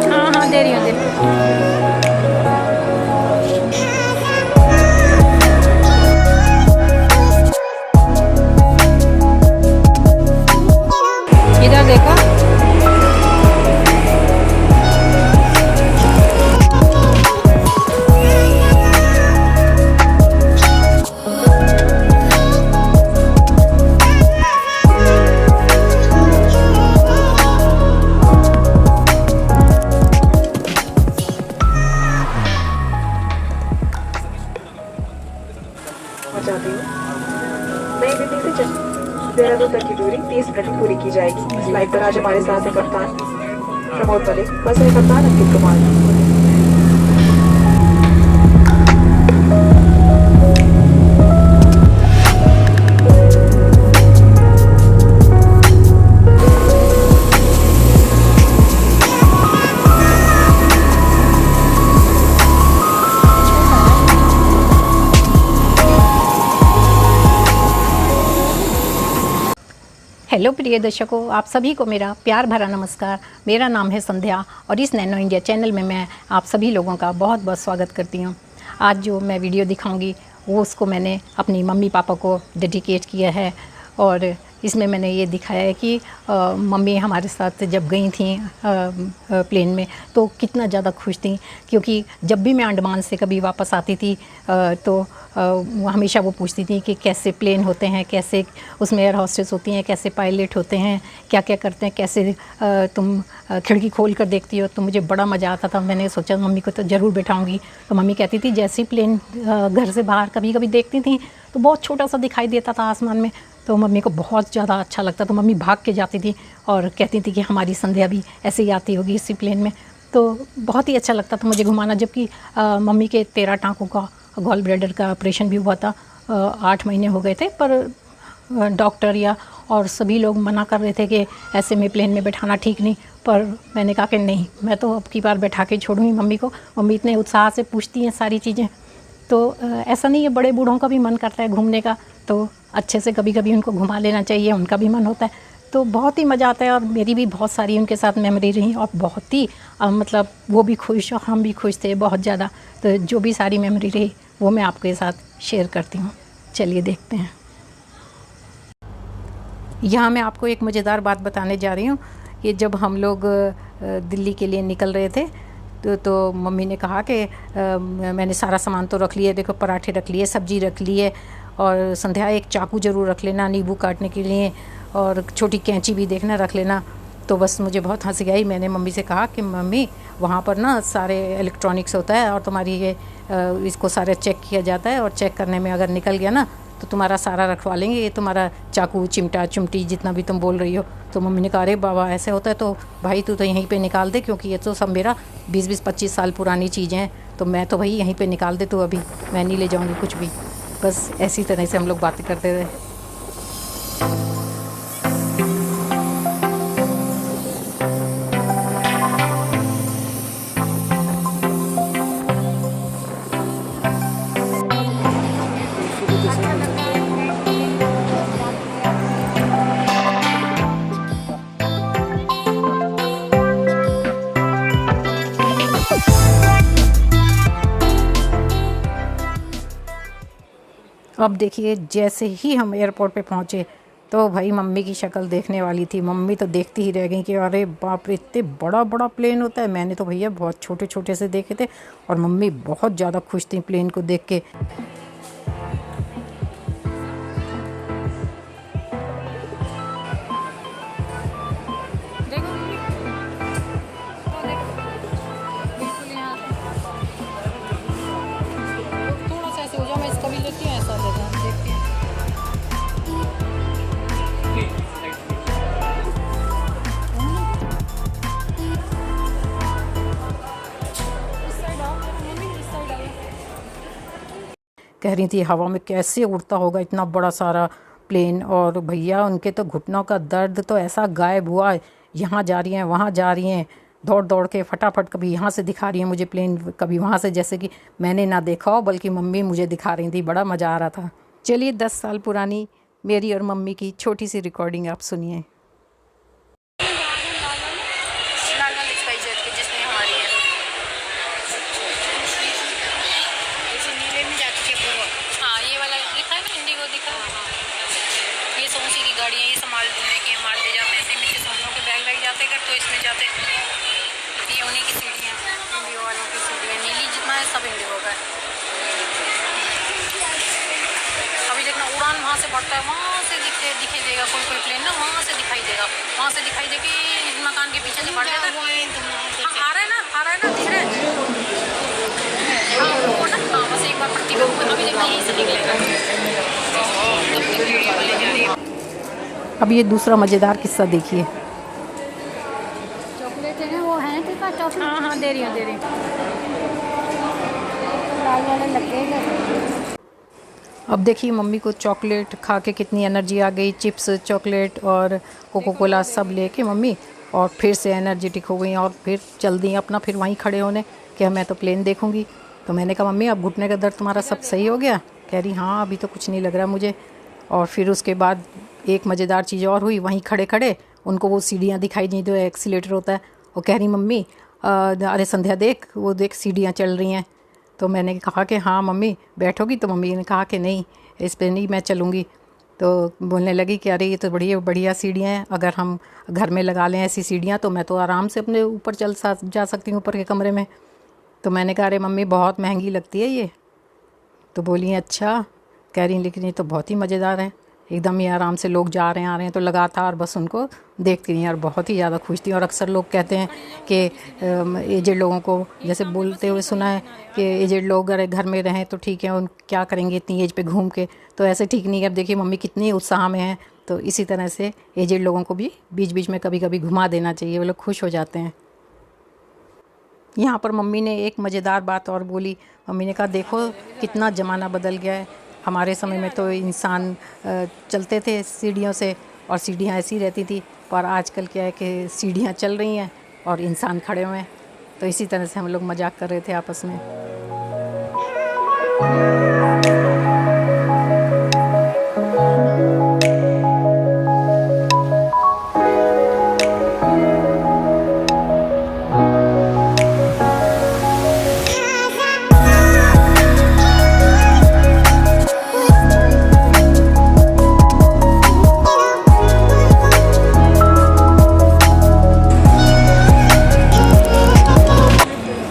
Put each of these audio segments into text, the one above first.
हाँ हाँ, दे रही हूँ, दे रही हूँ। इधर देखो। पहुंचाती हूँ। नई दिल्ली से देहरादून तक की दूरी 30 मिनट में पूरी की जाएगी। फ्लाइट पर आज हमारे साथ है कप्तान प्रमोद मलिक, बस है कप्तान अंकित कुमार। हेलो प्रिय दर्शकों, आप सभी को मेरा प्यार भरा नमस्कार। मेरा नाम है संध्या और इस नैनो इंडिया चैनल में मैं आप सभी लोगों का बहुत बहुत स्वागत करती हूँ। आज जो मैं वीडियो दिखाऊंगी वो उसको मैंने अपनी मम्मी पापा को डेडिकेट किया है और इसमें मैंने ये दिखाया है कि मम्मी हमारे साथ जब गई थी प्लेन में तो कितना ज़्यादा खुश थी, क्योंकि जब भी मैं अंडमान से कभी वापस आती थी तो हमेशा वो पूछती थी कि कैसे प्लेन होते हैं, कैसे उसमें एयर होस्टेस होती हैं, कैसे पायलट होते हैं, क्या क्या करते हैं, कैसे तुम खिड़की खोल कर देखती हो। तो मुझे बड़ा मज़ा आता था। मैंने सोचा मम्मी को तो ज़रूर बैठाऊँगी। तो मम्मी कहती थी जैसे ही प्लेन घर से बाहर कभी कभी देखती थी तो बहुत छोटा सा दिखाई देता था आसमान में, तो मम्मी को बहुत ज़्यादा अच्छा लगता। तो मम्मी भाग के जाती थी और कहती थी कि हमारी संध्या भी ऐसे ही आती होगी इसी प्लेन में। तो बहुत ही अच्छा लगता था मुझे घुमाना। जबकि मम्मी के 13 टाँकों का गॉल ब्लैडर का ऑपरेशन भी हुआ था, 8 महीने हो गए थे, पर डॉक्टर या और सभी लोग मना कर रहे थे कि ऐसे में प्लेन में बैठाना ठीक नहीं। पर मैंने कहा कि नहीं, मैं तो अब की बार बैठा के छोड़ूंगी मम्मी को। मम्मी इतने उत्साह से पूछती हैं सारी चीज़ें। तो ऐसा नहीं है, बड़े बूढ़ों का भी मन करता है घूमने का, तो अच्छे से कभी कभी उनको घुमा लेना चाहिए, उनका भी मन होता है। तो बहुत ही मज़ा आता है और मेरी भी बहुत सारी उनके साथ मेमोरी रही और बहुत ही मतलब वो भी खुश और हम भी खुश थे बहुत ज़्यादा। तो जो भी सारी मेमोरी रही वो मैं आपके साथ शेयर करती हूँ। चलिए देखते हैं। यहाँ मैं आपको एक मज़ेदार बात बताने जा रही हूँ कि जब हम लोग दिल्ली के लिए निकल रहे थे तो मम्मी ने कहा कि मैंने सारा सामान तो रख लिया, देखो पराठे रख लिए, सब्ज़ी रख ली है, और संध्या एक चाकू ज़रूर रख लेना नींबू काटने के लिए, और छोटी कैंची भी देखना रख लेना। तो बस मुझे बहुत हंसी आई। मैंने मम्मी से कहा कि मम्मी वहाँ पर ना सारे इलेक्ट्रॉनिक्स होता है और तुम्हारी ये इसको सारा चेक किया जाता है, और चेक करने में अगर निकल गया ना तो तुम्हारा सारा रखवा लेंगे, ये तुम्हारा चाकू चिमटा चिमटी जितना भी तुम बोल रही हो। तो मम्मी ने कहा अरे बाबा ऐसे होता है तो भाई तू तो यहीं पे निकाल दे, क्योंकि ये तो सब मेरा 20-25 साल पुरानी चीज़ें हैं, तो मैं तो भाई यहीं पे निकाल दे, तो अभी मैं नहीं ले जाऊँगी कुछ भी। बस ऐसी तरह से हम लोग बातें करते रहे। अब देखिए जैसे ही हम एयरपोर्ट पे पहुँचे तो भाई मम्मी की शक्ल देखने वाली थी। मम्मी तो देखती ही रह गई कि अरे बाप रे इतने बड़ा बड़ा प्लेन होता है। मैंने तो भैया बहुत छोटे छोटे से देखे थे, और मम्मी बहुत ज़्यादा खुश थी प्लेन को देख के। थोड़ा सा ऐसे हो जाओ, मैं इसका भी लेती हूँ, ऐसा लेगा देखती हूँ। कह रही थी हवा में कैसे उड़ता होगा इतना बड़ा सारा प्लेन, और भैया उनके तो घुटनों का दर्द तो ऐसा गायब हुआ, यहाँ जा रही हैं वहाँ जा रही हैं, दौड़ दौड़ के फटाफट कभी यहाँ से दिखा रही है मुझे प्लेन, कभी वहाँ से, जैसे कि मैंने ना देखा हो बल्कि मम्मी मुझे दिखा रही थी। बड़ा मज़ा आ रहा था। चलिए 10 साल पुरानी मेरी और मम्मी की छोटी सी रिकॉर्डिंग आप सुनिए। गाड़ियाँ ये संभाल के माल ले जाते हैं, सीमेंट के सामनों के बैग लग जाते हैं तो इसमें जाते। ये उन्हीं की सीढ़ियाँ, इंडिगो वालों की सीढ़ियाँ, नीली जितना है सब इंडिगो का है। अभी देखना उड़ान वहाँ से बढ़ता है, वहाँ से दिखाई देगा कोई प्लेन ना, वहाँ से दिखाई देगा, वहाँ से दिखाई देगी मकान के पीछे से बढ़ जाता है। हाँ आ रहा है ना दिख रहा है। हाँ वो ना, हाँ बस एक बार प्रतिभा अभी देखना यहीं से निकलेगा। अब ये दूसरा मज़ेदार किस्सा देखिए। चॉकलेट है ना, वो है ना तेरे पास चॉकलेट? हाँ दे रही हूँ। लाल वाले लगेगा। अब देखिए मम्मी को चॉकलेट खा के कितनी एनर्जी आ गई। चिप्स, चॉकलेट और कोको कोला सब लेके मम्मी और फिर से एनर्जेटिक हो गई और फिर चल दी अपना फिर वहीं खड़े होने कि मैं तो प्लेन देखूंगी। तो मैंने कहा मम्मी अब घुटने का दर्द तुम्हारा सब सही हो गया? कह रही हाँ अभी तो कुछ नहीं लग रहा मुझे। और फिर उसके बाद एक मज़ेदार चीज़ और हुई, वहीं खड़े खड़े उनको वो सीढ़ियाँ दिखाई दी जो एक्सीलेटर होता है। वो कह रही मम्मी अरे संध्या देख, वो देख सीढ़ियाँ चल रही हैं। तो मैंने कहा कि हाँ मम्मी बैठोगी? तो मम्मी ने कहा कि नहीं इस पर नहीं मैं चलूँगी। तो बोलने लगी कि अरे ये तो बढ़िया बढ़िया सीढ़ियाँ हैं, अगर हम घर में लगा लें ऐसी सीढ़ियाँ तो मैं तो आराम से अपने ऊपर जा सकती हूँ ऊपर के कमरे में। तो मैंने कहा अरे मम्मी बहुत महंगी लगती है ये। तो बोली अच्छा। कह रही लेकिन ये तो बहुत ही मज़ेदार है, एकदम ही आराम से लोग जा रहे हैं आ रहे हैं तो लगातार बस उनको देखती रही और बहुत ही ज़्यादा खुश थी। और अक्सर लोग कहते हैं कि एजेड लोगों को जैसे बोलते हुए सुना है कि एजेड लोग अगर घर में रहें तो ठीक है, उन क्या करेंगे इतनी एज पे घूम के, तो ऐसे ठीक नहीं है। अब देखिए मम्मी कितनी उत्साह में हैं, तो इसी तरह से एजेड लोगों को भी बीच बीच में कभी कभी घुमा देना चाहिए, वो लोग खुश हो जाते हैं। यहाँ पर मम्मी ने एक मज़ेदार बात और बोली। मम्मी ने कहा देखो कितना ज़माना बदल गया है, हमारे समय में तो इंसान चलते थे सीढ़ियों से और सीढ़ियाँ ऐसी रहती थी, पर आजकल क्या है कि सीढ़ियाँ चल रही हैं और इंसान खड़े हुए हैं। तो इसी तरह से हम लोग मजाक कर रहे थे आपस में।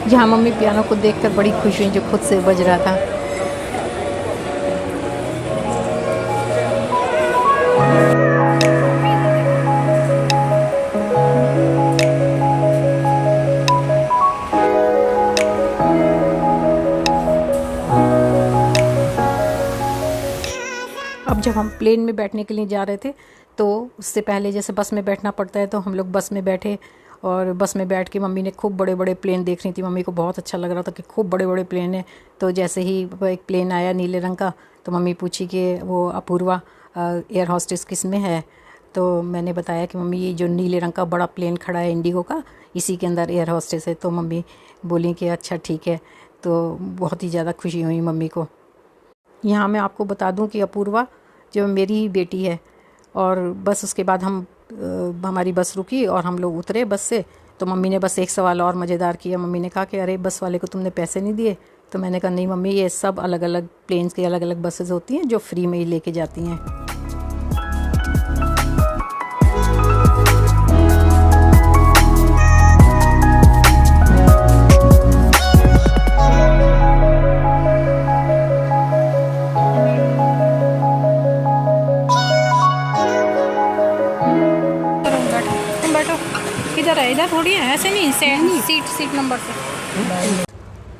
जहाँ मम्मी पियानो को देखकर बड़ी खुश हुई जो खुद से बज रहा था। अब जब हम प्लेन में बैठने के लिए जा रहे थे तो उससे पहले जैसे बस में बैठना पड़ता है, तो हम लोग बस में बैठे और बस में बैठ के मम्मी ने खूब बड़े बड़े प्लेन देख रही थी। मम्मी को बहुत अच्छा लग रहा था कि खूब बड़े बड़े प्लेन हैं। तो जैसे ही एक प्लेन आया नीले रंग का तो मम्मी पूछी कि वो अपूर्वा एयर होस्टेस किस में है? तो मैंने बताया कि मम्मी ये जो नीले रंग का बड़ा प्लेन खड़ा है इंडिगो का, इसी के अंदर एयर होस्टेस है। तो मम्मी बोली कि अच्छा ठीक है। तो बहुत ही ज़्यादा खुशी हुई मम्मी को। यहाँ मैं आपको बता दूँ कि अपूर्वा जो मेरी ही बेटी है। और बस उसके बाद हमारी बस रुकी और हम लोग उतरे बस से। तो मम्मी ने बस एक सवाल और मज़ेदार किया। मम्मी ने कहा कि अरे बस वाले को तुमने पैसे नहीं दिए? तो मैंने कहा नहीं मम्मी, ये सब अलग अलग प्लेन्स की अलग अलग बसेस होती हैं जो फ्री में ही लेके जाती हैं। इधर थोड़ी है, ऐसे नहीं सीट नंबर से।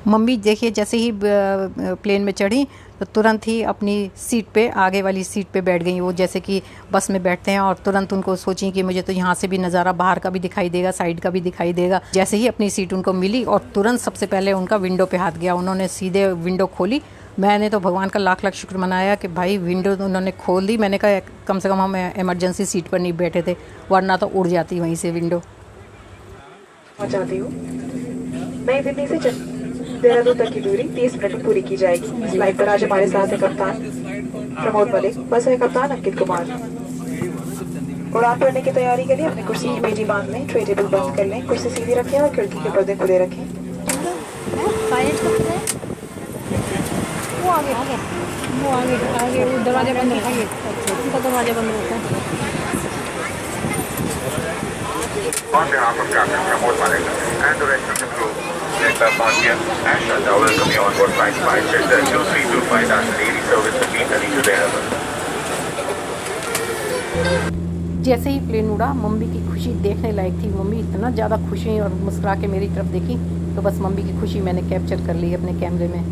मम्मी देखिए जैसे ही प्लेन में चढ़ी तो तुरंत ही अपनी सीट पे, आगे वाली सीट पे बैठ गई। वो जैसे कि बस में बैठते हैं और तुरंत उनको सोची कि मुझे तो यहाँ से भी नज़ारा बाहर का भी दिखाई देगा, साइड का भी दिखाई देगा। जैसे ही अपनी सीट उनको मिली और तुरंत सबसे पहले उनका विंडो पे हाथ गया। उन्होंने सीधे विंडो खोली। मैंने तो भगवान का लाख लाख शुक्र मनाया कि भाई विंडो उन्होंने खोल दी। मैंने कहा कम से कम हम इमरजेंसी सीट पर नहीं बैठे थे, वरना तो उड़ जाती वहीं से विंडो। चाहती हूँ। नई दिल्ली से देहरादून तक की दूरी 30 मिनट में पूरी की जाएगी। फ्लाइट पर आज हमारे साथ है कप्तान प्रमोद मलिक, बस है कप्तान अंकित कुमार। उड़ान भरने की तैयारी के लिए अपनी कुर्सी की पेटी बांध लें, ट्रे टेबल बंद कर लें, कुर्सी सीधी रखें और खिड़की के पर्दे खुले रखें। वो आगे वो दरवाजा बंद होता है, उनका दरवाजा बंद होता है। On behalf of Captain Pramod Malik and the rest of the crew, Director Pontian and Shraddha welcome you on board Flight SpiceJet 2325 daily service between Delhi to Dehradun. जैसे ही प्लेन उड़ा मम्मी की खुशी देखने लायक थी। मम्मी इतना ज़्यादा खुश हुई और मुस्कुरा के मेरी तरफ देखी, तो बस मम्मी की खुशी मैंने कैप्चर कर ली अपने कैमरे में।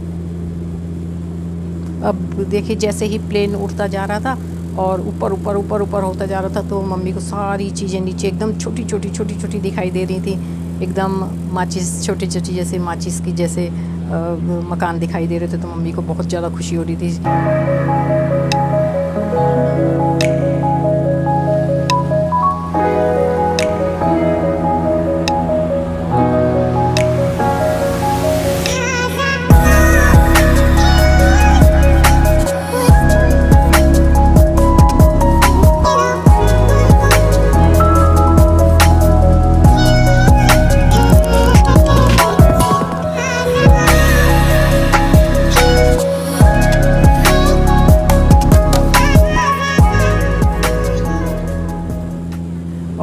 अब देखिए जैसे ही प्लेन उड़ता जा रहा था और ऊपर ऊपर ऊपर ऊपर होता जा रहा था, तो मम्मी को सारी चीज़ें नीचे एकदम छोटी छोटी दिखाई दे रही थी। एकदम माचिस छोटी जैसे माचिस की जैसे मकान दिखाई दे रहे थे। तो मम्मी को बहुत ज़्यादा खुशी हो रही थी।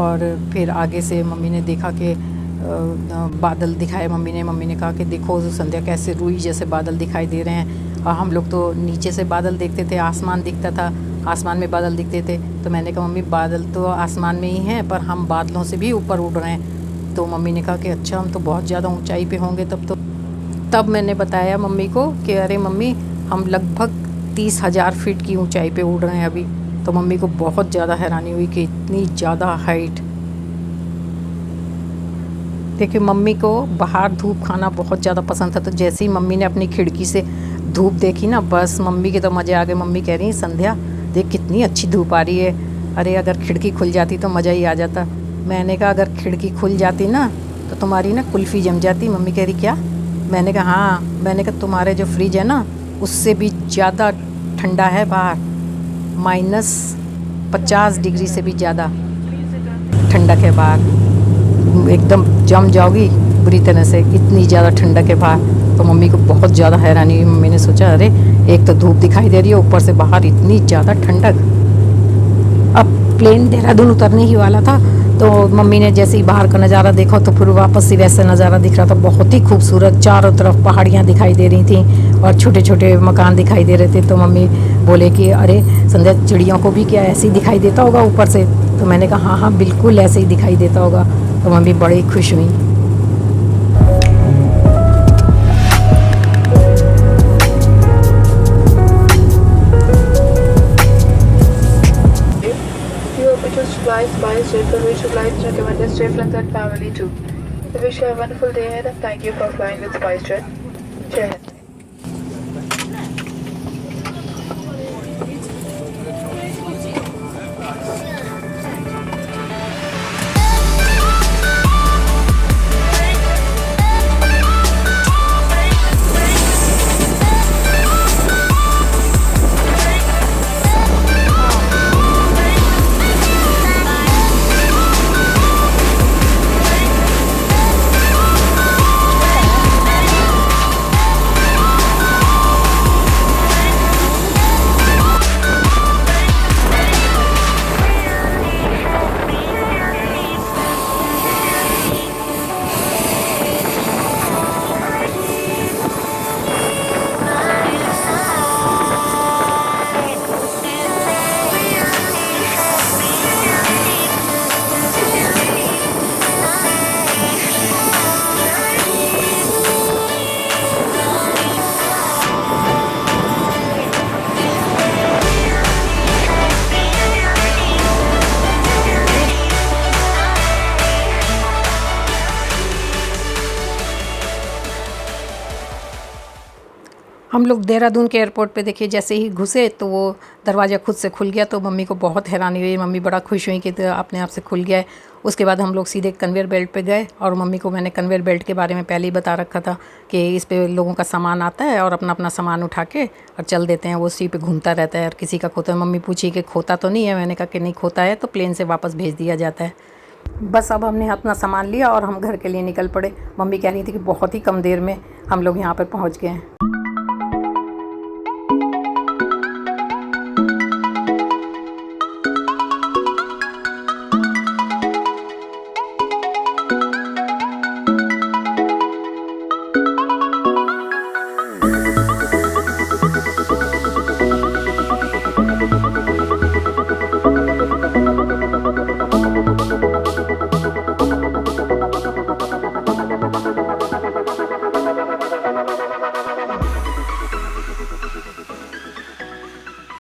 और फिर आगे से मम्मी ने देखा कि बादल दिखाए। मम्मी ने कहा कि देखो संध्या कैसे रुई जैसे बादल दिखाई दे रहे हैं। और हम लोग तो नीचे से बादल देखते थे, आसमान दिखता था, आसमान में बादल दिखते थे। तो मैंने कहा मम्मी बादल तो आसमान में ही हैं, पर हम बादलों से भी ऊपर उड़ रहे हैं। तो मम्मी ने कहा कि अच्छा हम तो बहुत ज़्यादा ऊंचाई पे होंगे तब मैंने बताया मम्मी को कि अरे मम्मी हम लगभग 30,000 फीट की ऊंचाई पे उड़ रहे हैं अभी। तो मम्मी को बहुत ज़्यादा हैरानी हुई कि इतनी ज़्यादा हाइट। देखिए मम्मी को बाहर धूप खाना बहुत ज़्यादा पसंद था। तो जैसे ही मम्मी ने अपनी खिड़की से धूप देखी ना, बस मम्मी के तो मज़े आ गए। मम्मी कह रही संध्या देख कितनी अच्छी धूप आ रही है। अरे अगर खिड़की खुल जाती तो मज़ा ही आ जाता। मैंने कहा अगर खिड़की खुल जाती ना तो तुम्हारी ना कुल्फ़ी जम जाती। मम्मी कह रही क्या? मैंने कहा हाँ। मैंने कहा तुम्हारे जो फ्रिज है ना उससे भी ज़्यादा ठंडा है बाहर, -50 डिग्री से भी ज़्यादा ठंडक है बाहर। एकदम जम जाओगी बुरी तरह से, इतनी ज़्यादा ठंडक है बाहर। तो मम्मी को बहुत ज़्यादा हैरानी हुई। मम्मी ने सोचा अरे एक तो धूप दिखाई दे रही है, ऊपर से बाहर इतनी ज़्यादा ठंडक। अब प्लेन देहरादून उतरने ही वाला था, तो मम्मी ने जैसे ही बाहर का नज़ारा देखा तो फिर वापस से वैसा नज़ारा दिख रहा था। बहुत ही खूबसूरत, चारों तरफ पहाड़ियाँ दिखाई दे रही थी और छोटे छोटे मकान दिखाई दे रहे थे। तो मम्मी बोले कि अरे संध्या चिड़ियों को भी क्या ऐसे ही दिखाई देता होगा ऊपर से? तो मैंने कहा हाँ हाँ बिल्कुल ऐसे ही दिखाई देता होगा। तो मम्मी बड़ी खुश हुई। Fly SpiceJet for which flights recommended stay friends and family too. I wish you a wonderful day ahead and thank you for flying with SpiceJet. Jai Hind. हम लोग देहरादून के एयरपोर्ट पे देखिए जैसे ही घुसे तो वो दरवाज़ा खुद से खुल गया, तो मम्मी को बहुत हैरानी हुई। मम्मी बड़ा खुश हुई कि तो अपने आप से खुल गया है। उसके बाद हम लोग सीधे कन्वेयर बेल्ट पे गए और मम्मी को मैंने कन्वेयर बेल्ट के बारे में पहले ही बता रखा था कि इस पे लोगों का सामान आता है और अपना अपना सामान उठा के और चल देते हैं। वो उसी पे घूमता रहता है और किसी का खोता है। मम्मी पूछी कि खोता तो नहीं है, मैंने कहा कि नहीं खोता है तो प्लेन से वापस भेज दिया जाता है। बस अब हमने अपना सामान लिया और हम घर के लिए निकल पड़े। मम्मी कह रही थी कि बहुत ही कम देर में हम लोग यहाँ पर पहुँच गए हैं।